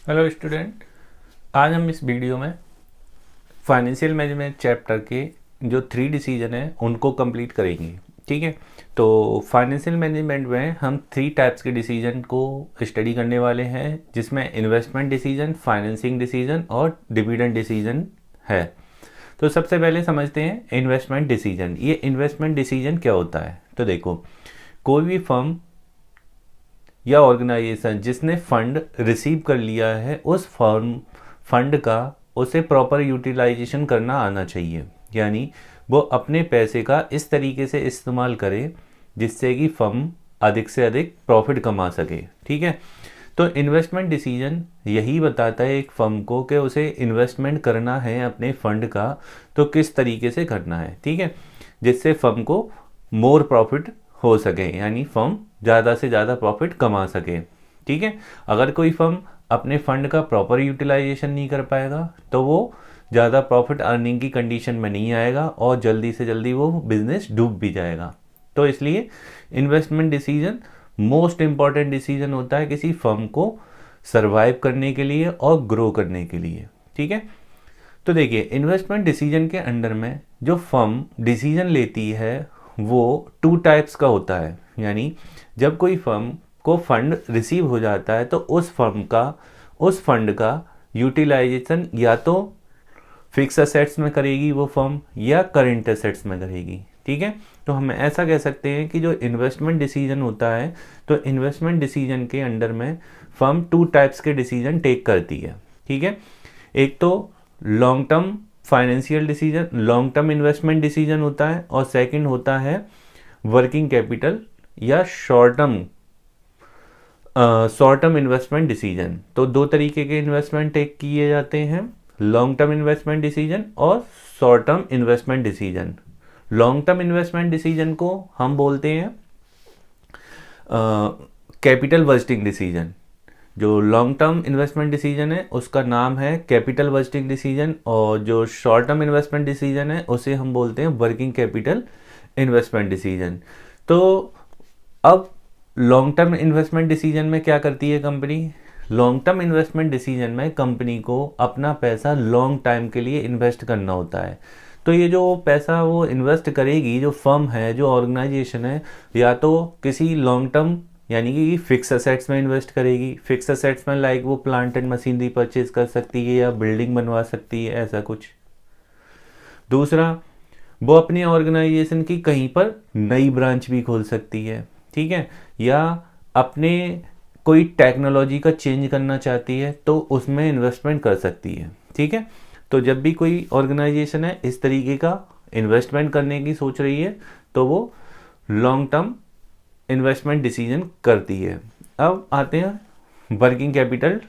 Hello student, आज हम इस वीडियो में फाइनेंशियल मैनेजमेंट चैप्टर के जो 3 डिसीजन हैं उनको कंप्लीट करेंगे। ठीक है, तो फाइनेंशियल मैनेजमेंट में हम 3 टाइप्स के डिसीजन को स्टडी करने वाले हैं, जिसमें इन्वेस्टमेंट डिसीजन, फाइनेंसिंग डिसीजन और डिविडेंड डिसीजन है। तो सबसे पहले समझते हैं इन्वेस्टमेंट डिसीजन। ये इन्वेस्टमेंट डिसीजन क्या होता है? तो देखो, कोई भी फर्म या ऑर्गेनाइजेशन जिसने फंड रिसीव कर लिया है, उस फंड का उसे प्रॉपर यूटिलाइजेशन करना आना चाहिए। यानी वो अपने पैसे का इस तरीके से इस्तेमाल करे जिससे कि फर्म अधिक से अधिक प्रॉफिट कमा सके। ठीक है, तो इन्वेस्टमेंट डिसीजन यही बताता है एक फर्म को कि उसे इन्वेस्टमेंट करना है अपने फंड का, तो किस तरीके से करना है। ठीक है, जिससे फर्म को मोर प्रॉफिट हो सके, यानी फर्म ज़्यादा से ज़्यादा प्रॉफिट कमा सके। ठीक है, अगर कोई फर्म अपने फंड का प्रॉपर यूटिलाइजेशन नहीं कर पाएगा तो वो ज़्यादा प्रॉफिट अर्निंग की कंडीशन में नहीं आएगा और जल्दी से जल्दी वो बिजनेस डूब भी जाएगा। तो इसलिए investment decision most important decision होता है किसी फर्म को सर्वाइव करने के लिए और ग्रो करने के लिए। ठीक है, तो देखिए, इन्वेस्टमेंट डिसीजन के अंडर में जो फर्म डिसीजन लेती है वो 2 टाइप्स का होता है। यानी जब कोई फर्म को फंड रिसीव हो जाता है तो उस फंड का यूटिलाइजेशन या तो फिक्स असेट्स में करेगी वो फर्म या करेंट असेट्स में करेगी। ठीक है, तो हम ऐसा कह सकते हैं कि जो इन्वेस्टमेंट डिसीजन होता है, तो इन्वेस्टमेंट डिसीजन के अंडर में फर्म 2 टाइप्स के डिसीजन टेक करती है। ठीक है, एक तो long term financial decision, long term investment decision होता है, और सेकंड होता है वर्किंग कैपिटल या शॉर्ट टर्म इन्वेस्टमेंट डिसीजन। तो 2 तरीके के इन्वेस्टमेंट टेक किए जाते हैं, लॉन्ग टर्म इन्वेस्टमेंट डिसीजन और short term investment decision. Long term investment decision को हम बोलते हैं कैपिटल बजटिंग डिसीजन। जो लॉन्ग टर्म इन्वेस्टमेंट डिसीजन है उसका नाम है कैपिटल बजटिंग डिसीजन, और जो शॉर्ट टर्म इन्वेस्टमेंट डिसीजन है उसे हम बोलते हैं वर्किंग कैपिटल इन्वेस्टमेंट डिसीजन। तो अब लॉन्ग टर्म इन्वेस्टमेंट डिसीजन में क्या करती है company? Long term investment decision में कंपनी को अपना पैसा लॉन्ग टाइम के लिए इन्वेस्ट करना होता है। तो ये जो पैसा वो इन्वेस्ट करेगी, जो फर्म है, जो ऑर्गेनाइजेशन है, या तो किसी लॉन्ग टर्म यानी कि फिक्स असेट्स में इन्वेस्ट करेगी। फिक्स असेट्स में लाइक वो प्लांट एंड मशीनरी परचेज कर सकती है या बिल्डिंग बनवा सकती है, ऐसा कुछ। दूसरा, वो अपनी ऑर्गेनाइजेशन की कहीं पर नई ब्रांच भी खोल सकती है। ठीक है, या अपने कोई टेक्नोलॉजी का चेंज करना चाहती है तो उसमें इन्वेस्टमेंट कर सकती है। ठीक है, तो जब भी कोई ऑर्गेनाइजेशन है इस तरीके का इन्वेस्टमेंट करने की सोच रही है तो वो लॉन्ग टर्म इन्वेस्टमेंट डिसीजन करती है। अब आते हैं working capital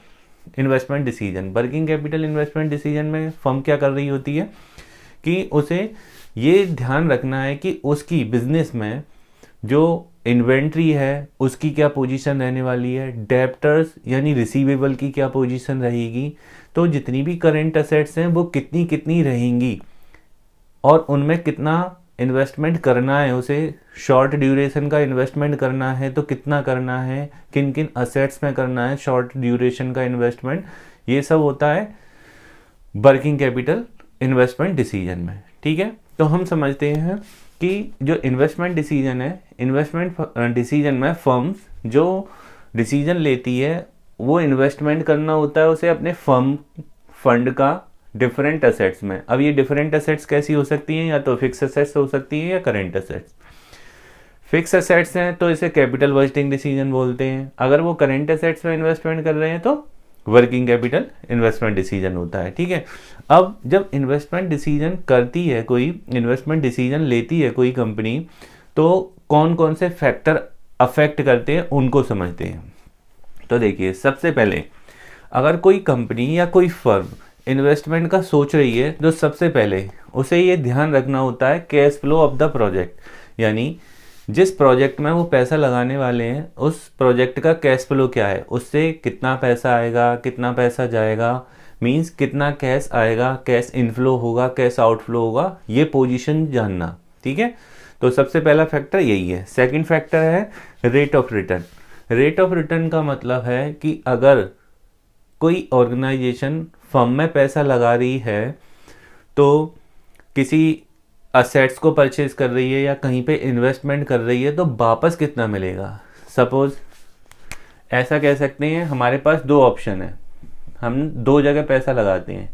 investment decision. Working capital investment decision में फर्म क्या कर रही होती है कि उसे ये ध्यान रखना है कि उसकी बिजनेस में जो इन्वेंट्री है उसकी क्या पोजीशन रहने वाली है, डेब्टर्स यानी रिसीवेबल की क्या पोजीशन रहेगी, तो जितनी भी करेंट असेट्स हैं वो कितनी कितनी रहेंगी और उनमें कितना इन्वेस्टमेंट करना है। उसे शॉर्ट ड्यूरेशन का इन्वेस्टमेंट करना है तो कितना करना है, किन किन असेट्स में करना है शॉर्ट ड्यूरेशन का इन्वेस्टमेंट, ये सब होता है वर्किंग कैपिटल इन्वेस्टमेंट डिसीजन में। ठीक है, तो हम समझते हैं कि जो इन्वेस्टमेंट डिसीजन है, इन्वेस्टमेंट डिसीजन में फर्म्स जो डिसीजन लेती है वो इन्वेस्टमेंट करना होता है उसे अपने फंड का डिफरेंट असेट्स में। अब ये डिफरेंट असेट्स कैसी हो सकती हैं? या तो फिक्स असेट्स हो सकती हैं या करेंट असेट्स। फिक्स असेट्स हैं तो इसे कैपिटल बजटिंग डिसीजन बोलते हैं। अगर वो करेंट असेट्स में इन्वेस्टमेंट कर रहे हैं तो वर्किंग कैपिटल इन्वेस्टमेंट डिसीजन होता है। ठीक है, अब जब इन्वेस्टमेंट डिसीजन करती है कोई, इन्वेस्टमेंट डिसीजन लेती है कोई कंपनी, तो कौन कौन से फैक्टर अफेक्ट करते हैं उनको समझते हैं। तो देखिए, सबसे पहले अगर कोई कंपनी या कोई फर्म इन्वेस्टमेंट का सोच रही है तो सबसे पहले उसे ये ध्यान रखना होता है cash flow of the project. यानी जिस प्रोजेक्ट में वो पैसा लगाने वाले हैं उस प्रोजेक्ट का कैश फ्लो क्या है, उससे कितना पैसा आएगा, कितना पैसा जाएगा, मींस कितना कैश आएगा, कैश इनफ्लो होगा, कैश आउटफ्लो होगा, ये पोजीशन जानना। ठीक है, तो सबसे पहला फैक्टर यही है। सेकंड फैक्टर है rate of return. Rate of return का मतलब है कि अगर कोई ऑर्गेनाइजेशन फर्म में पैसा लगा रही है तो किसी असेट्स को परचेज कर रही है या कहीं पे इन्वेस्टमेंट कर रही है तो वापस कितना मिलेगा। सपोज ऐसा कह सकते हैं हमारे पास दो ऑप्शन है, हम दो जगह पैसा लगाते हैं।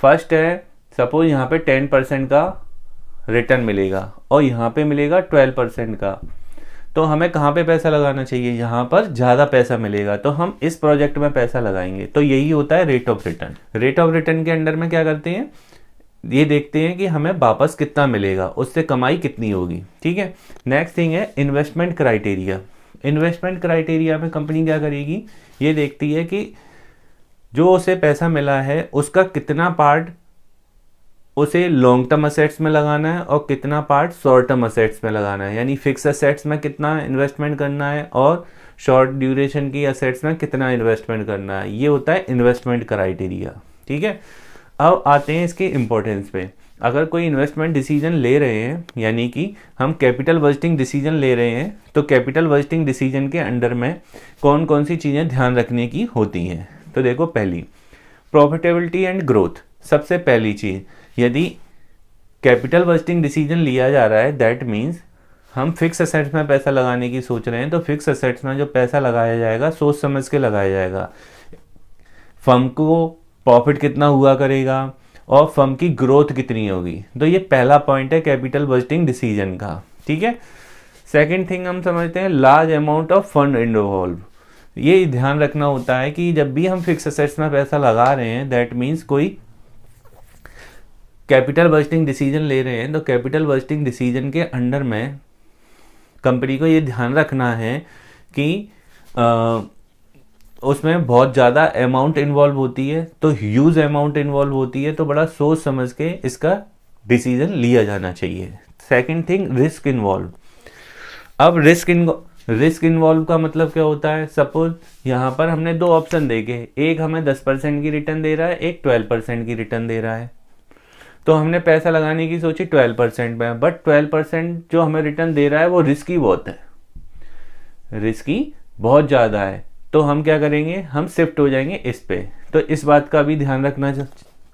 फर्स्ट है सपोज यहाँ पे 10% का रिटर्न मिलेगा और यहाँ पे मिलेगा 12% का, तो हमें कहाँ पे पैसा लगाना चाहिए, यहाँ पर ज़्यादा पैसा मिलेगा तो हम इस प्रोजेक्ट में पैसा लगाएंगे। तो यही होता है rate of return. Rate of return के अंडर में क्या करते हैं, ये देखते हैं कि हमें वापस कितना मिलेगा, उससे कमाई कितनी होगी। ठीक है, नेक्स्ट थिंग है इन्वेस्टमेंट क्राइटेरिया। इन्वेस्टमेंट क्राइटेरिया में कंपनी क्या करेगी, ये देखती है कि जो उसे पैसा मिला है उसका कितना पार्ट उसे लॉन्ग टर्म असेट्स में लगाना है और कितना पार्ट शॉर्ट टर्म असेट्स में लगाना है, यानी फिक्स असेट्स में कितना इन्वेस्टमेंट करना है और शॉर्ट ड्यूरेशन की असेट्स में कितना इन्वेस्टमेंट करना है। ये होता है इन्वेस्टमेंट क्राइटेरिया। ठीक है, अब आते हैं इसके इम्पोर्टेंस पे। अगर कोई इन्वेस्टमेंट डिसीजन ले रहे हैं, यानी कि हम कैपिटल बजटिंग डिसीजन ले रहे हैं, तो कैपिटल बजटिंग डिसीजन के अंडर में कौन कौन सी चीज़ें ध्यान रखने की होती हैं। तो देखो, पहली प्रॉफिटेबिलिटी एंड ग्रोथ। सबसे पहली चीज़, यदि कैपिटल बजटिंग डिसीजन लिया जा रहा है दैट मीन्स हम फिक्स असेट्स में पैसा लगाने की सोच रहे हैं, तो फिक्स असेट्स में जो पैसा लगाया जाएगा सोच समझ के लगाया जाएगा। फर्म को प्रॉफिट कितना हुआ करेगा और फर्म की ग्रोथ कितनी होगी, तो ये पहला पॉइंट है कैपिटल बजटिंग डिसीजन का। ठीक है, सेकंड थिंग हम समझते हैं large amount of fund involve. ये ध्यान रखना होता है कि जब भी हम फिक्स असेट्स में पैसा लगा रहे हैं दैट मीन्स कोई कैपिटल बजटिंग डिसीजन ले रहे हैं, तो कैपिटल बजटिंग डिसीजन के अंडर में कंपनी को ये ध्यान रखना है कि उसमें बहुत ज़्यादा अमाउंट इन्वॉल्व होती है, तो ह्यूज अमाउंट इन्वॉल्व होती है, तो बड़ा सोच समझ के इसका डिसीजन लिया जाना चाहिए। Second thing risk involve. अब रिस्क इन्वॉल्व का मतलब क्या होता है, सपोज यहाँ पर हमने दो ऑप्शन देखे, एक हमें 10% की रिटर्न दे रहा है, एक 12% की रिटर्न दे रहा है। तो हमने पैसा लगाने की सोची 12% में, बट 12% जो हमें रिटर्न दे रहा है वो रिस्की बहुत है, रिस्की बहुत ज़्यादा है। तो हम क्या करेंगे, हम शिफ्ट हो जाएंगे इस पे। तो इस बात का भी ध्यान रखना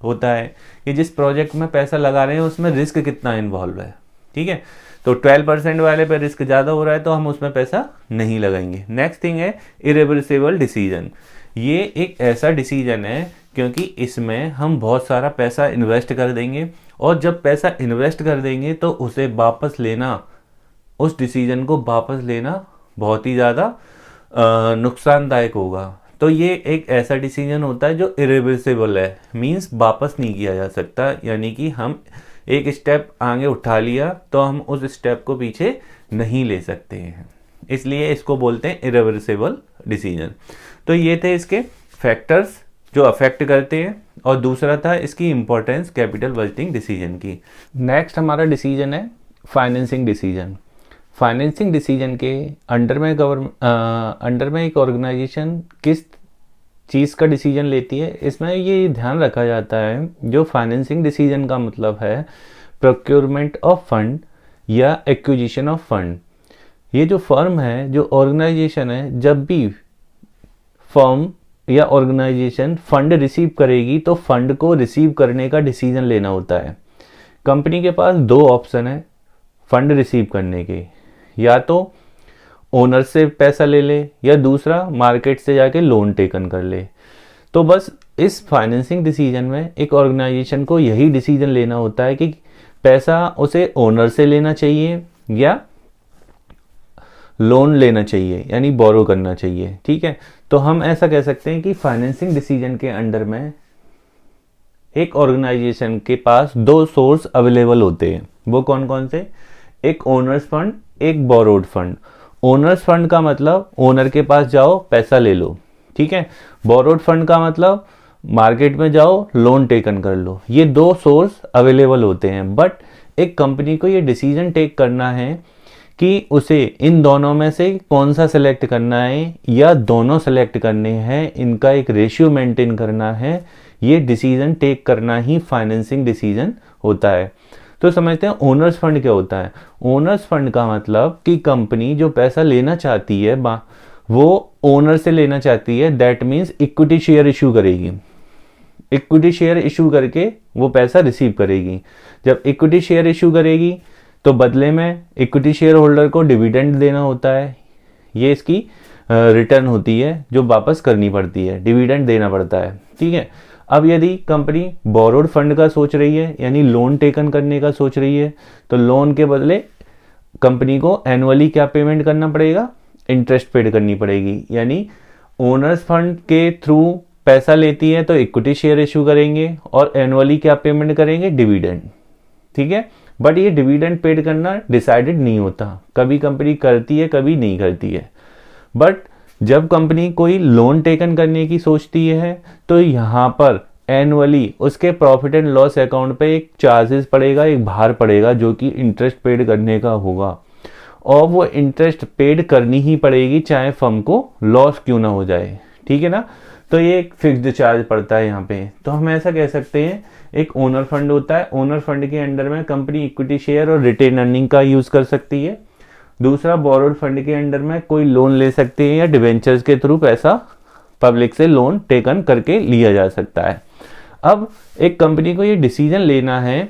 होता है कि जिस प्रोजेक्ट में पैसा लगा रहे हैं उसमें रिस्क कितना इन्वॉल्व है। ठीक है, तो 12% वाले पे रिस्क ज़्यादा हो रहा है तो हम उसमें पैसा नहीं लगाएंगे। नेक्स्ट थिंग है इरिवर्सिबल डिसीजन। ये एक ऐसा डिसीजन है क्योंकि इसमें हम बहुत सारा पैसा इन्वेस्ट कर देंगे और जब पैसा इन्वेस्ट कर देंगे तो उसे वापस लेना, उस डिसीजन को वापस लेना बहुत ही ज़्यादा नुकसानदायक होगा। तो ये एक ऐसा डिसीजन होता है जो इरिवर्सिबल है, मींस वापस नहीं किया जा सकता, यानी कि हम एक स्टेप आगे उठा लिया तो हम उस स्टेप को पीछे नहीं ले सकते हैं, इसलिए इसको बोलते हैं इरिवर्सिबल डिसीजन। तो ये थे इसके फैक्टर्स जो अफेक्ट करते हैं और दूसरा था इसकी इम्पोर्टेंस कैपिटल बजटिंग डिसीजन की। नेक्स्ट हमारा डिसीजन है फाइनेंसिंग डिसीजन। फाइनेंसिंग डिसीजन के अंडर में एक ऑर्गेनाइजेशन किस चीज़ का डिसीजन लेती है, इसमें ये ध्यान रखा जाता है जो फाइनेंसिंग डिसीजन का मतलब है प्रोक्योरमेंट ऑफ फंड या एक्विजिशन ऑफ फंड। ये जो फर्म है, जो ऑर्गेनाइजेशन है, जब भी फर्म या ऑर्गेनाइजेशन फंड रिसीव करेगी तो फंड को रिसीव करने का डिसीजन लेना होता है। कंपनी के पास दो ऑप्शन है फंड रिसीव करने के, या तो ओनर से पैसा ले ले या दूसरा मार्केट से जाके लोन टेकन कर ले। तो बस इस फाइनेंसिंग डिसीजन में एक ऑर्गेनाइजेशन को यही डिसीजन लेना होता है कि पैसा उसे ओनर से लेना चाहिए या लोन लेना चाहिए, यानी बोरो करना चाहिए। ठीक है, तो हम ऐसा कह सकते हैं कि फाइनेंसिंग डिसीजन के अंडर में एक ऑर्गेनाइजेशन के पास दो सोर्स अवेलेबल होते हैं। वो कौन कौन से, एक ओनर्स फंड, एक बोरोड फंड। ओनर्स फंड का मतलब ओनर के पास जाओ पैसा ले लो, ठीक है। बोरोड फंड का मतलब मार्केट में जाओ लोन टेकन कर लो। ये दो सोर्स अवेलेबल होते हैं, बट एक कंपनी को ये डिसीजन टेक करना है कि उसे इन दोनों में से कौन सा सेलेक्ट करना है या दोनों सेलेक्ट करने हैं, इनका एक रेशियो मेंटेन करना है। ये डिसीजन टेक करना ही फाइनेंसिंग डिसीजन होता है। तो समझते हैं ओनर्स फंड क्या होता है। ओनर्स फंड का मतलब कि कंपनी जो पैसा लेना चाहती है वो ओनर से लेना चाहती है, that means equity share issue करेगी। इक्विटी शेयर इशू करके वो पैसा रिसीव करेगी। जब इक्विटी शेयर इशू करेगी तो बदले में इक्विटी शेयर होल्डर को डिविडेंड देना होता है। ये इसकी रिटर्न होती है जो वापस करनी पड़ती है, डिविडेंड देना पड़ता है। ठीक है, अब यदि कंपनी बोरोड फंड का सोच रही है, यानी लोन टेकन करने का सोच रही है, तो लोन के बदले कंपनी को एनुअली क्या पेमेंट करना पड़ेगा, इंटरेस्ट पेड करनी पड़ेगी। यानी ओनर्स फंड के थ्रू पैसा लेती है तो इक्विटी शेयर इशू करेंगे और एनुअली क्या पेमेंट करेंगे, डिविडेंड। ठीक है, बट ये डिविडेंड पेड करना डिसाइडेड नहीं होता, कभी कंपनी करती है कभी नहीं करती है। बट जब कंपनी कोई लोन टेकन करने की सोचती है तो यहाँ पर एनुअली उसके प्रॉफिट एंड लॉस अकाउंट पे एक चार्जेस पड़ेगा, एक भार पड़ेगा जो कि इंटरेस्ट पेड करने का होगा, और वो इंटरेस्ट पेड करनी ही पड़ेगी चाहे फर्म को लॉस क्यों ना हो जाए। ठीक है ना, तो ये एक फिक्स्ड चार्ज पड़ता है यहाँ पे। तो हम ऐसा कह सकते हैं, एक ओनर फंड होता है, ओनर फंड के अंडर में कंपनी इक्विटी शेयर और रिटेन अर्निंग का यूज कर सकती है। दूसरा, बोरोड फंड के अंडर में कोई लोन ले सकते हैं या डिवेंचर्स के थ्रू पैसा पब्लिक से लोन टेकन करके लिया जा सकता है। अब एक कंपनी को ये डिसीजन लेना है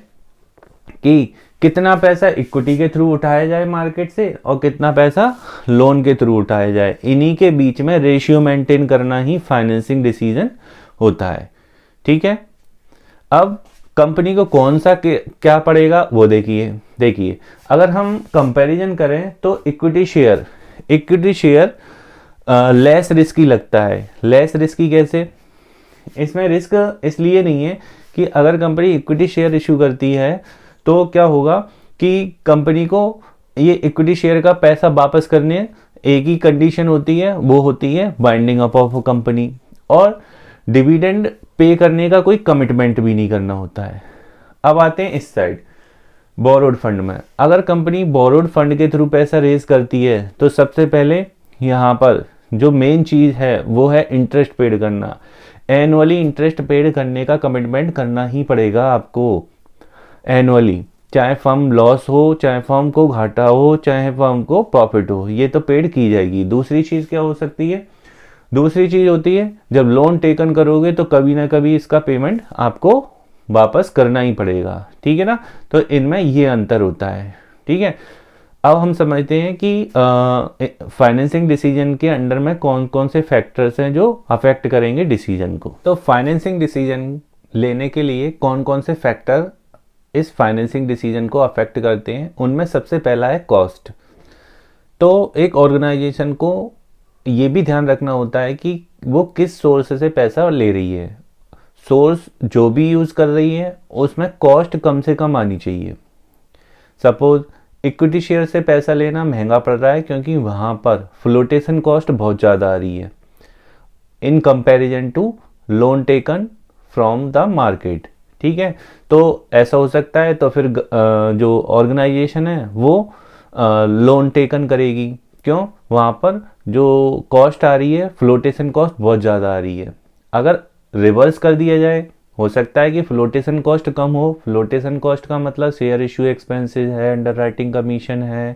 कि कितना पैसा इक्विटी के थ्रू उठाया जाए मार्केट से और कितना पैसा लोन के थ्रू उठाया जाए। इन्हीं के बीच में रेशियो मेंटेन करना ही फाइनेंसिंग डिसीजन होता है। ठीक है, अब कंपनी को कौन सा क्या पड़ेगा वो देखिए अगर हम कंपैरिजन करें तो इक्विटी शेयर लेस रिस्की लगता है। लेस रिस्की कैसे? इसमें रिस्क इसलिए नहीं है कि अगर कंपनी इक्विटी शेयर इशू करती है तो क्या होगा कि कंपनी को ये इक्विटी शेयर का पैसा वापस करने एक ही कंडीशन होती है, वो होती है बाइंडिंग अप ऑफ कंपनी, और डिविडेंड पे करने का कोई कमिटमेंट भी नहीं करना होता है। अब आते हैं इस साइड बोरोड फंड में। अगर कंपनी बोरोड फंड के थ्रू पैसा रेज करती है तो सबसे पहले यहाँ पर जो मेन चीज है वो है इंटरेस्ट पेड करना। एनुअली इंटरेस्ट पेड करने का कमिटमेंट करना ही पड़ेगा आपको एनुअली, चाहे फर्म लॉस हो, चाहे फर्म को घाटा हो, चाहे फर्म को प्रॉफिट हो, ये तो पेड की जाएगी। दूसरी चीज क्या हो सकती है? दूसरी चीज होती है जब लोन टेकन करोगे तो कभी ना कभी इसका पेमेंट आपको वापस करना ही पड़ेगा। ठीक है ना, तो इनमें ये अंतर होता है। ठीक है, अब हम समझते हैं कि फाइनेंसिंग डिसीजन के अंडर में कौन कौन से फैक्टर्स हैं जो अफेक्ट करेंगे डिसीजन को। तो फाइनेंसिंग डिसीजन लेने के लिए कौन कौन से फैक्टर इस फाइनेंसिंग डिसीजन को अफेक्ट करते हैं, उनमें सबसे पहला है कॉस्ट। तो एक ऑर्गेनाइजेशन को ये भी ध्यान रखना होता है कि वो किस सोर्स से पैसा ले रही है। सोर्स जो भी यूज कर रही है उसमें कॉस्ट कम से कम आनी चाहिए। सपोज इक्विटी शेयर से पैसा लेना महंगा पड़ रहा है क्योंकि वहां पर फ्लोटेशन कॉस्ट बहुत ज़्यादा आ रही है in comparison to loan taken from the market. ठीक है, तो ऐसा हो सकता है तो फिर जो ऑर्गेनाइजेशन है वो लोन टेकन करेगी। क्यों? वहाँ पर जो कॉस्ट आ रही है, फ्लोटेशन कॉस्ट बहुत ज़्यादा आ रही है। अगर रिवर्स कर दिया जाए, हो सकता है कि फ्लोटेशन कॉस्ट कम हो। फ्लोटेशन कॉस्ट का मतलब शेयर इशू एक्सपेंसेस है, अंडरराइटिंग कमीशन है,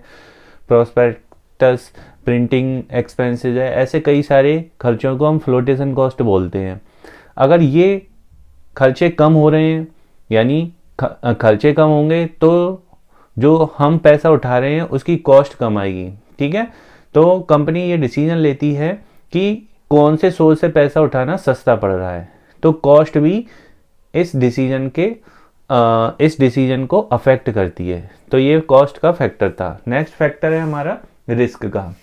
प्रोस्पेक्टस प्रिंटिंग एक्सपेंसेस है, ऐसे कई सारे खर्चों को हम फ्लोटेशन कॉस्ट बोलते हैं। अगर ये खर्चे कम हो रहे हैं, यानी खर्चे कम होंगे तो जो हम पैसा उठा रहे हैं उसकी कॉस्ट कम आएगी। ठीक है, तो कंपनी ये डिसीजन लेती है कि कौन से सोर्स से पैसा उठाना सस्ता पड़ रहा है, तो कॉस्ट भी इस डिसीजन को अफेक्ट करती है। तो ये कॉस्ट का फैक्टर था। नेक्स्ट फैक्टर है हमारा रिस्क का।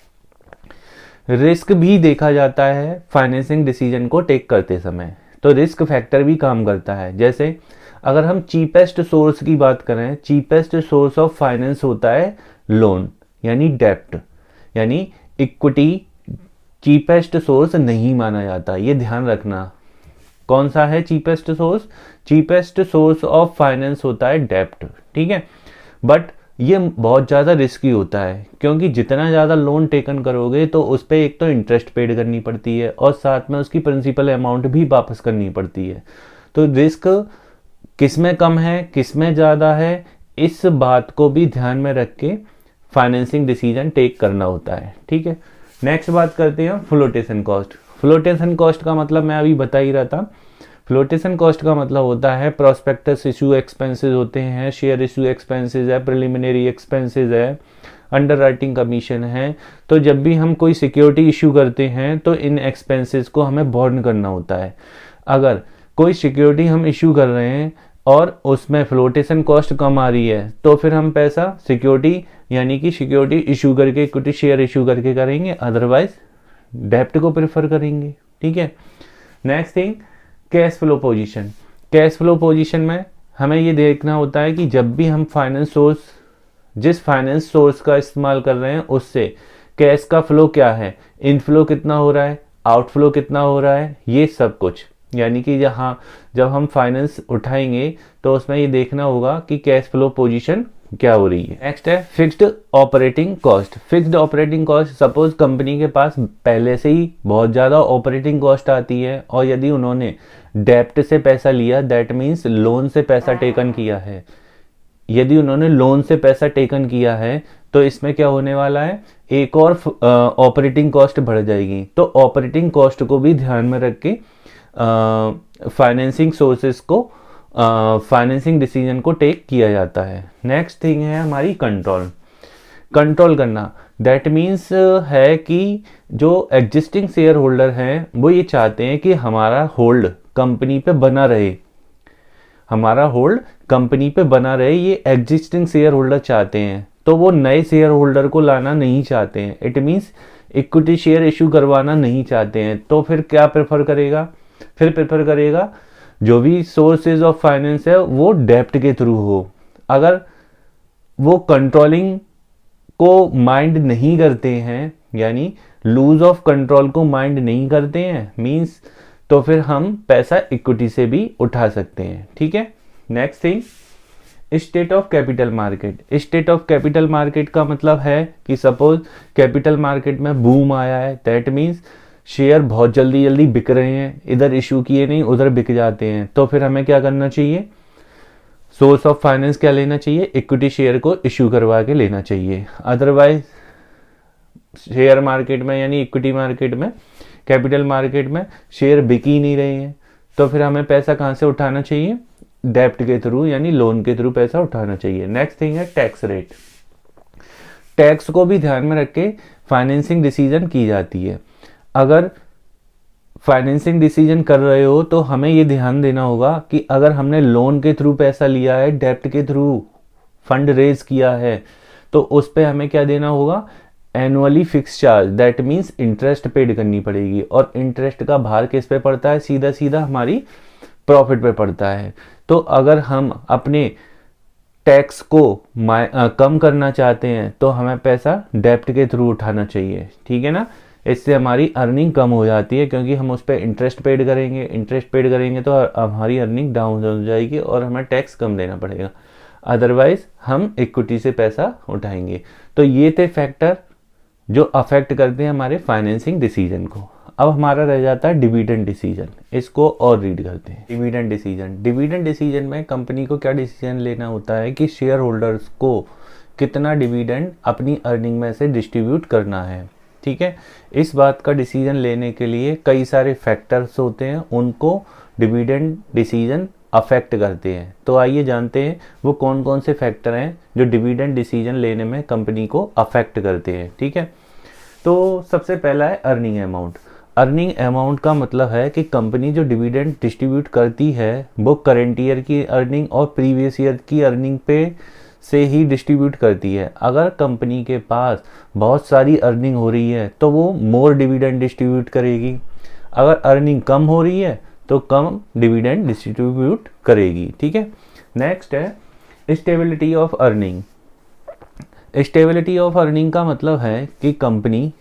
रिस्क भी देखा जाता है फाइनेंसिंग डिसीजन को टेक करते समय, तो रिस्क फैक्टर भी काम करता है। जैसे अगर हम चीपेस्ट सोर्स की बात करें, चीपेस्ट सोर्स ऑफ फाइनेंस होता है लोन यानी डेप्ट, यानी इक्विटी चीपेस्ट सोर्स नहीं माना जाता। ये ध्यान रखना। कौन सा है cheapest source? Cheapest source of finance होता है डेप्ट। ठीक है, बट ये बहुत ज़्यादा रिस्की होता है क्योंकि जितना ज़्यादा लोन टेकन करोगे तो उस पर एक तो इंटरेस्ट पेड करनी पड़ती है और साथ में उसकी प्रिंसिपल अमाउंट भी वापस करनी पड़ती है। तो रिस्क किस में कम है, किस में ज़्यादा है, इस बात को भी ध्यान में रख के फाइनेंसिंग डिसीजन टेक करना होता है। ठीक है, नेक्स्ट बात करते हैं फ्लोटेशन कॉस्ट। फ्लोटेशन कॉस्ट का मतलब मैं अभी बता ही रहा था। फ्लोटेशन कॉस्ट का मतलब होता है प्रोस्पेक्टस इशू एक्सपेंसेस होते हैं, शेयर इशू एक्सपेंसेस है, प्रिलिमिनरी एक्सपेंसेस है, अंडर राइटिंग कमीशन है। तो जब भी हम कोई सिक्योरिटी इशू करते हैं तो इन एक्सपेंसेस को हमें बॉर्न करना होता है। अगर कोई सिक्योरिटी हम इशू कर रहे हैं और उसमें फ्लोटेशन कॉस्ट कम आ रही है तो फिर हम पैसा सिक्योरिटी यानी कि सिक्योरिटी इशू करके, इक्विटी शेयर इशू करके करेंगे, अदरवाइज डेप्ट को प्रेफर करेंगे। ठीक है। Next thing, cash flow position. Cash flow position में हमें ये देखना होता है कि जब भी हम जिस फाइनेंस सोर्स का इस्तेमाल कर रहे हैं उससे कैश का फ्लो क्या है, इनफ्लो कितना हो रहा है, आउटफ्लो कितना हो रहा है, ये सब कुछ। यानी कि जब हम फाइनेंस उठाएंगे तो उसमें ये देखना होगा कि कैश फ्लो पोजीशन क्या हो रही है। नेक्स्ट है fixed operating cost. Fixed operating cost, suppose company के पास पहले से ही बहुत ज़्यादा ऑपरेटिंग कॉस्ट आती है और यदि उन्होंने डेप्ट से पैसा लिया, दैट मीन्स लोन से पैसा टेकन किया है, यदि उन्होंने लोन से पैसा टेकन किया है तो इसमें क्या होने वाला है, एक और ऑपरेटिंग कॉस्ट बढ़ जाएगी। तो ऑपरेटिंग कॉस्ट को भी ध्यान में रख के फाइनेंसिंग सोर्सेस को फाइनेंसिंग डिसीजन को टेक किया जाता है। नेक्स्ट थिंग है हमारी कंट्रोल करना। दैट मीन्स है कि जो एग्जिस्टिंग शेयर होल्डर हैं वो ये चाहते हैं कि हमारा होल्ड कंपनी पे बना रहे, ये एग्जिस्टिंग शेयर होल्डर चाहते हैं। तो वो नए शेयर होल्डर को लाना नहीं चाहते हैं, it means equity share issue करवाना नहीं चाहते हैं। तो फिर क्या प्रेफर करेगा, जो भी सोर्सेज ऑफ फाइनेंस है वो डेप्ट के थ्रू हो। अगर वो कंट्रोलिंग को माइंड नहीं करते हैं, यानी लूज ऑफ कंट्रोल को माइंड नहीं करते हैं मींस, तो फिर हम पैसा इक्विटी से भी उठा सकते हैं। ठीक है। Next thing, state of capital market. State of capital market का मतलब है कि सपोज कैपिटल मार्केट में बूम आया है, दैट मीन्स शेयर बहुत जल्दी बिक रहे हैं, इधर इशू किए नहीं उधर बिक जाते हैं। तो फिर हमें क्या करना चाहिए, सोर्स ऑफ फाइनेंस क्या लेना चाहिए, इक्विटी शेयर को इशू करवा के लेना चाहिए। अदरवाइज शेयर मार्केट में यानी इक्विटी मार्केट में, कैपिटल मार्केट में शेयर बिक ही नहीं रहे हैं, तो फिर हमें पैसा कहाँ से उठाना चाहिए, डेप्ट के थ्रू यानी लोन के थ्रू पैसा उठाना चाहिए। नेक्स्ट थिंग है टैक्स रेट। टैक्स को भी ध्यान में रख के फाइनेंसिंग डिसीजन की जाती है। अगर फाइनेंसिंग डिसीजन कर रहे हो तो हमें ये ध्यान देना होगा कि अगर हमने लोन के थ्रू पैसा लिया है, डेप्ट के थ्रू फंड रेज किया है, तो उस पे हमें क्या देना होगा, annually fix charge, that means interest paid करनी पड़ेगी। और इंटरेस्ट का भार किस पे पड़ता है, सीधा हमारी प्रॉफिट पे पड़ता है। तो अगर हम अपने टैक्स को कम करना चाहते हैं तो हमें पैसा डेप्ट के थ्रू उठाना चाहिए। ठीक है ना। इससे हमारी अर्निंग कम हो जाती है क्योंकि हम उस पर इंटरेस्ट पेड करेंगे तो हमारी अर्निंग डाउन हो जाएगी और हमें टैक्स कम देना पड़ेगा, अदरवाइज हम इक्विटी से पैसा उठाएंगे। तो ये थे फैक्टर जो अफेक्ट करते हैं हमारे फाइनेंसिंग डिसीजन को। अब हमारा रह जाता है डिविडेंड डिसीजन, इसको और रीड करते हैं। डिविडेंड डिसीजन में कंपनी को क्या डिसीजन लेना होता है कि शेयर होल्डर्स को कितना डिविडेंड अपनी अर्निंग में से डिस्ट्रीब्यूट करना है। ठीक है। इस बात का डिसीजन लेने के लिए कई सारे फैक्टर्स होते हैं, उनको डिविडेंड डिसीजन अफेक्ट करते हैं। तो आइए जानते हैं वो कौन कौन से फैक्टर हैं जो डिविडेंड डिसीजन लेने में कंपनी को अफेक्ट करते हैं। ठीक है। तो सबसे पहला है अर्निंग अमाउंट। अर्निंग अमाउंट का मतलब है कि कंपनी जो डिविडेंड डिस्ट्रीब्यूट करती है वो करेंट ईयर की अर्निंग और प्रीवियस ईयर की अर्निंग पे से ही डिस्ट्रीब्यूट करती है। अगर कंपनी के पास बहुत सारी अर्निंग हो रही है तो वो मोर डिविडेंड डिस्ट्रीब्यूट करेगी, अगर अर्निंग कम हो रही है तो कम डिविडेंड डिस्ट्रीब्यूट करेगी। ठीक है। नेक्स्ट है stability of earning. Stability of earning का मतलब है कि कंपनी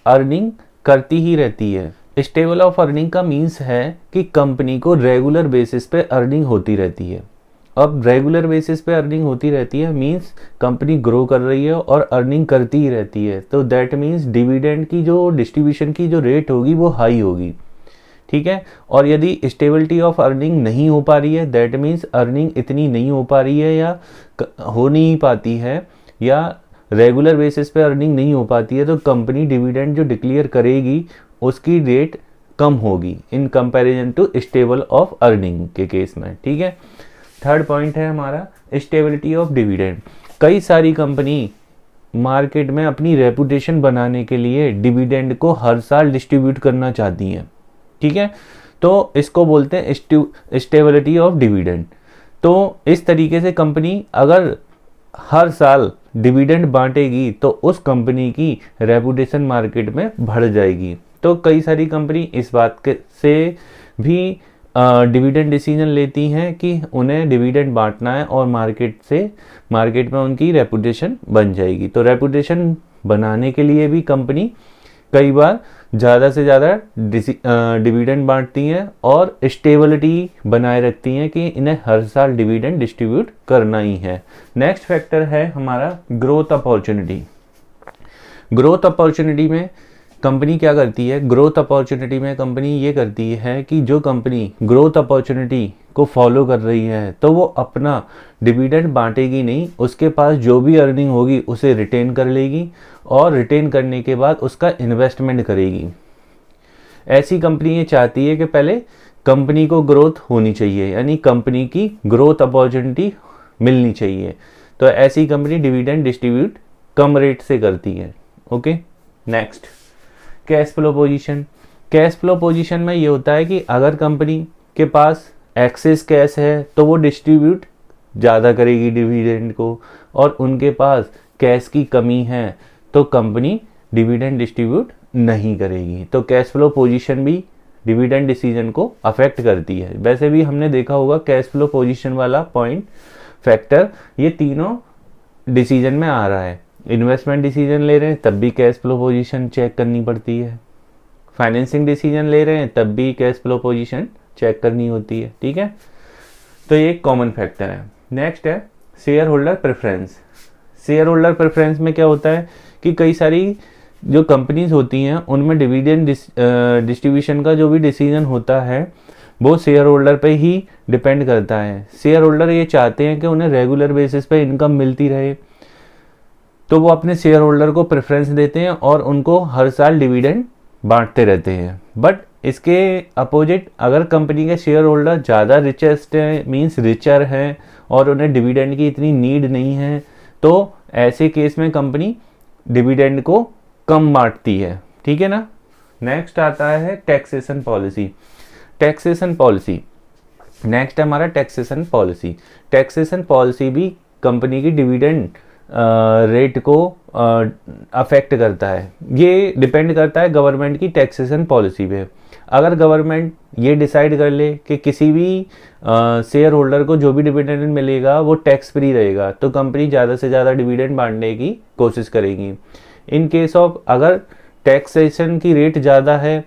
अर्निंग करती ही रहती है। स्टेबल ऑफ अर्निंग का मीन्स है कि कंपनी को रेगुलर बेसिस पे अर्निंग होती रहती है। अब रेगुलर बेसिस पे अर्निंग होती रहती है मीन्स कंपनी ग्रो कर रही है और अर्निंग करती ही रहती है, तो दैट मीन्स डिविडेंड की जो डिस्ट्रीब्यूशन की जो रेट होगी वो हाई होगी। ठीक है। और यदि स्टेबिलिटी ऑफ अर्निंग नहीं हो पा रही है, दैट मीन्स अर्निंग इतनी नहीं हो पा रही है या हो नहीं पाती है या रेगुलर बेसिस पे अर्निंग नहीं हो पाती है तो कंपनी डिविडेंड जो डिक्लेयर करेगी उसकी रेट कम होगी in comparison to stable of earning के केस में, ठीक है। थर्ड पॉइंट है हमारा स्टेबिलिटी ऑफ डिविडेंड। कई सारी कंपनी मार्केट में अपनी रेपुटेशन बनाने के लिए डिविडेंड को हर साल डिस्ट्रीब्यूट करना चाहती हैं, ठीक है। तो इसको बोलते हैं स्टेबिलिटी ऑफ डिविडेंड। तो इस तरीके से कंपनी अगर हर साल डिविडेंड बांटेगी तो उस कंपनी की रेपुटेशन मार्केट में बढ़ जाएगी। तो कई सारी कंपनी इस बात के से भी डिविडेंड डिसीजन लेती हैं कि उन्हें डिविडेंड बांटना है और मार्केट में उनकी रेपुटेशन बन जाएगी। तो रेपुटेशन बनाने के लिए भी कंपनी कई बार ज़्यादा से ज़्यादा डिविडेंड बांटती हैं और स्टेबिलिटी बनाए रखती हैं कि इन्हें हर साल डिविडेंड डिस्ट्रीब्यूट करना ही है। नेक्स्ट फैक्टर है हमारा ग्रोथ अपॉर्चुनिटी। ग्रोथ अपॉर्चुनिटी में कंपनी क्या करती है? ग्रोथ अपॉर्चुनिटी में कंपनी ये करती है कि जो कंपनी ग्रोथ अपॉर्चुनिटी को फॉलो कर रही है तो वो अपना डिविडेंड बांटेगी नहीं, उसके पास जो भी अर्निंग होगी उसे रिटेन कर लेगी और रिटेन करने के बाद उसका इन्वेस्टमेंट करेगी। ऐसी कंपनी ये चाहती है कि पहले कंपनी को ग्रोथ होनी चाहिए, यानी कंपनी की ग्रोथ अपॉर्चुनिटी मिलनी चाहिए। तो ऐसी कंपनी डिविडेंड डिस्ट्रीब्यूट कम रेट से करती है। Okay, next cash flow position. Cash flow position में ये होता है कि अगर कंपनी के पास एक्सेस कैश है तो वो डिस्ट्रीब्यूट ज़्यादा करेगी डिविडेंड को, और उनके पास कैश की कमी है तो कंपनी डिविडेंड डिस्ट्रीब्यूट नहीं करेगी। तो कैश फ्लो पोजीशन भी डिविडेंड डिसीजन को अफेक्ट करती है। वैसे भी हमने देखा होगा कैश फ्लो पोजीशन वाला पॉइंट फैक्टर ये तीनों डिसीजन में आ रहा है। इन्वेस्टमेंट डिसीजन ले रहे हैं तब भी कैश फ्लो पोजीशन चेक करनी पड़ती है, फाइनेंसिंग डिसीजन ले रहे हैं तब भी कैश फ्लो पोजीशन चेक करनी होती है, ठीक है। तो ये एक कॉमन फैक्टर है। नेक्स्ट है share holder preference. Share holder preference में क्या होता है कि कई सारी जो कंपनीज होती हैं उनमें डिविडेंड डिस्ट्रीब्यूशन का जो भी डिसीजन होता है वो शेयर होल्डर पे ही डिपेंड करता है। शेयर होल्डर ये चाहते हैं कि उन्हें रेगुलर बेसिस पे इनकम मिलती रहे, तो वो अपने शेयर होल्डर को प्रेफरेंस देते हैं और उनको हर साल डिविडेंड बांटते रहते हैं। बट इसके अपोजिट अगर कंपनी के शेयर होल्डर ज़्यादा रिचेस्ट हैं, मीन्स रिचर हैं और उन्हें डिविडेंड की इतनी नीड नहीं है, तो ऐसे केस में कंपनी डिविडेंड को कम बांटती है, ठीक है ना। नेक्स्ट आता है taxation policy. Taxation policy next है हमारा टैक्सेशन पॉलिसी। टैक्सेशन पॉलिसी भी कंपनी की डिविडेंड रेट को अफेक्ट करता है। ये डिपेंड करता है गवर्नमेंट की टैक्सेशन पॉलिसी पे। अगर गवर्नमेंट ये डिसाइड कर ले कि किसी भी शेयर होल्डर को जो भी डिविडेंड मिलेगा वो टैक्स फ्री रहेगा तो कंपनी ज़्यादा से ज़्यादा डिविडेंड बांटने की कोशिश करेगी। इन केस ऑफ अगर टैक्सेशन की रेट ज़्यादा है,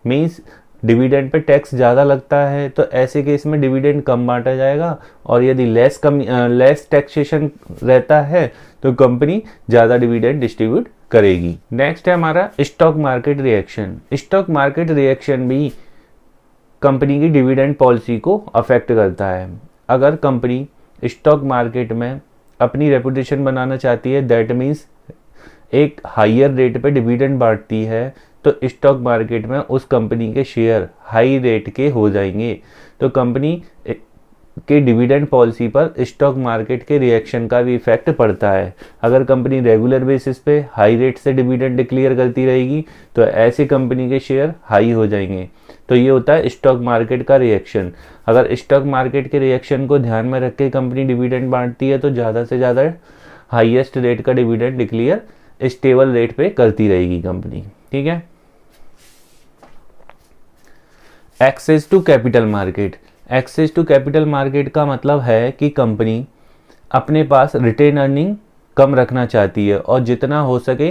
मीन्स डिविडेंड पे टैक्स ज़्यादा लगता है, तो ऐसे केस में डिविडेंड कम बांटा जाएगा, और यदि लेस टैक्सेशन रहता है तो कंपनी ज़्यादा डिविडेंड डिस्ट्रीब्यूट करेगी। नेक्स्ट है हमारा stock market reaction. Stock market reaction भी कंपनी की डिविडेंड पॉलिसी को अफेक्ट करता है। अगर कंपनी स्टॉक मार्केट में अपनी रेपुटेशन बनाना चाहती है, दैट मीन्स एक हायर रेट पे डिविडेंड बांटती है, तो स्टॉक मार्केट में उस कंपनी के शेयर हाई रेट के हो जाएंगे। तो कंपनी के डिविडेंड पॉलिसी पर स्टॉक मार्केट के रिएक्शन का भी इफेक्ट पड़ता है। अगर कंपनी रेगुलर बेसिस पे हाई रेट से डिविडेंड डिक्लेयर करती रहेगी तो ऐसी कंपनी के शेयर हाई हो जाएंगे। तो ये होता है स्टॉक मार्केट का रिएक्शन। अगर स्टॉक मार्केट के रिएक्शन को ध्यान में रख के कंपनी डिविडेंड बांटती है तो ज़्यादा से ज़्यादा हाईएस्ट रेट का डिविडेंड डिक्लेयर स्टेबल रेट पे करती रहेगी कंपनी, ठीक है। Access to capital market. Access to capital market का मतलब है कि कंपनी अपने पास रिटेन अर्निंग कम रखना चाहती है और जितना हो सके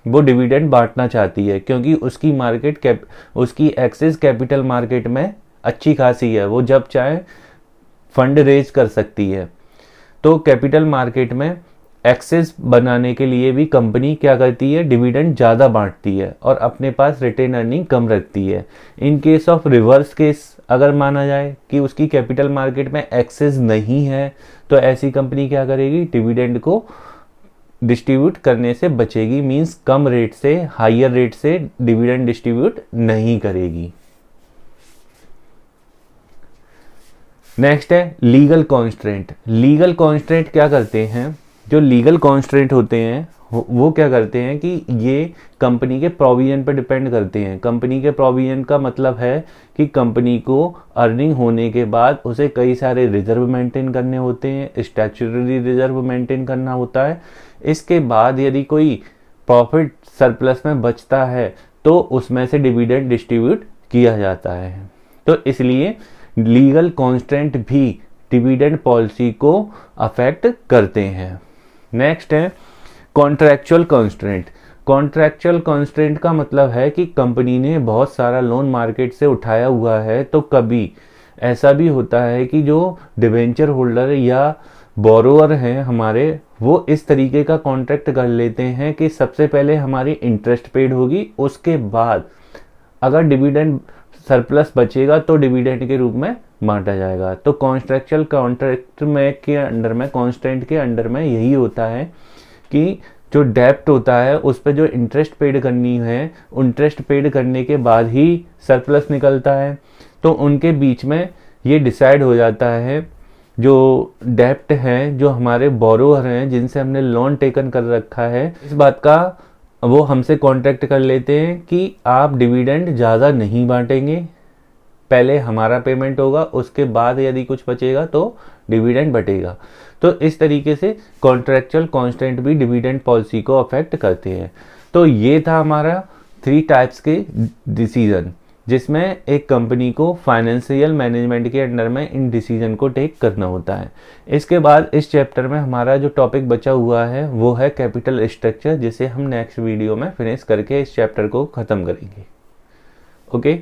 वो डिविडेंड बांटना चाहती है, क्योंकि उसकी उसकी एक्सेस कैपिटल मार्केट में अच्छी खासी है, वो जब चाहे फंड रेज कर सकती है। तो कैपिटल मार्केट में एक्सेस बनाने के लिए भी कंपनी क्या करती है, डिविडेंड ज़्यादा बांटती है और अपने पास रिटेन अर्निंग कम रखती है। In case of reverse case अगर माना जाए कि उसकी कैपिटल मार्केट में एक्सेस नहीं है तो ऐसी कंपनी क्या करेगी, डिविडेंड को डिस्ट्रीब्यूट करने से बचेगी, मींस कम रेट से, हायर रेट से डिविडेंड डिस्ट्रीब्यूट नहीं करेगी। नेक्स्ट है लीगल कॉन्स्ट्रेंट। लीगल कॉन्स्ट्रेंट क्या करते हैं, जो लीगल कॉन्स्ट्रेंट होते हैं वो क्या करते हैं कि ये कंपनी के प्रोविजन पर डिपेंड करते हैं। कंपनी के प्रोविजन का मतलब है कि कंपनी को अर्निंग होने के बाद उसे कई सारे रिजर्व मेंटेन करने होते हैं, स्टैट्यूटरी रिजर्व मेंटेन करना होता है। इसके बाद यदि कोई प्रॉफिट सरप्लस में बचता है तो उसमें से डिविडेंड डिस्ट्रीब्यूट किया जाता है। तो इसलिए लीगल कॉन्स्ट्रेंट भी डिविडेंड पॉलिसी को अफेक्ट करते हैं। नेक्स्ट है कॉन्ट्रैक्चुअल कॉन्स्ट्रेंट। कॉन्ट्रैक्चुअल कॉन्स्ट्रेंट का मतलब है कि कंपनी ने बहुत सारा लोन मार्केट से उठाया हुआ है, तो कभी ऐसा भी होता है कि जो डिवेंचर होल्डर या बोरोअर हैं हमारे, वो इस तरीके का कॉन्ट्रैक्ट कर लेते हैं कि सबसे पहले हमारी इंटरेस्ट पेड होगी, उसके बाद अगर डिविडेंड सरप्लस बचेगा तो डिविडेंड के रूप में बांटा जाएगा। तो कॉन्ट्रैक्चुअल कॉन्ट्रैक्ट में के अंडर में, कॉन्स्ट्रेंट के अंडर में यही होता है कि जो डेप्ट होता है उस पर जो इंटरेस्ट पेड करनी है, इंटरेस्ट पेड करने के बाद ही सरप्लस निकलता है। तो उनके बीच में ये डिसाइड हो जाता है, जो डेप्ट हैं, जो हमारे बोरोअर हैं जिनसे हमने लोन टेकन कर रखा है, इस बात का वो हमसे कॉन्ट्रैक्ट कर लेते हैं कि आप डिविडेंड ज़्यादा नहीं बांटेंगे, पहले हमारा पेमेंट होगा, उसके बाद यदि कुछ बचेगा तो डिविडेंड बटेगा। तो इस तरीके से कॉन्ट्रैक्चुअल कॉन्स्टेंट भी डिविडेंड पॉलिसी को अफेक्ट करते हैं। तो ये था हमारा 3 टाइप्स के डिसीजन, जिसमें एक कंपनी को फाइनेंशियल मैनेजमेंट के अंडर में इन डिसीजन को टेक करना होता है। इसके बाद इस चैप्टर में हमारा जो टॉपिक बचा हुआ है वो है कैपिटल स्ट्रक्चर, जिसे हम नेक्स्ट वीडियो में फिनिश करके इस चैप्टर को ख़त्म करेंगे। ओके।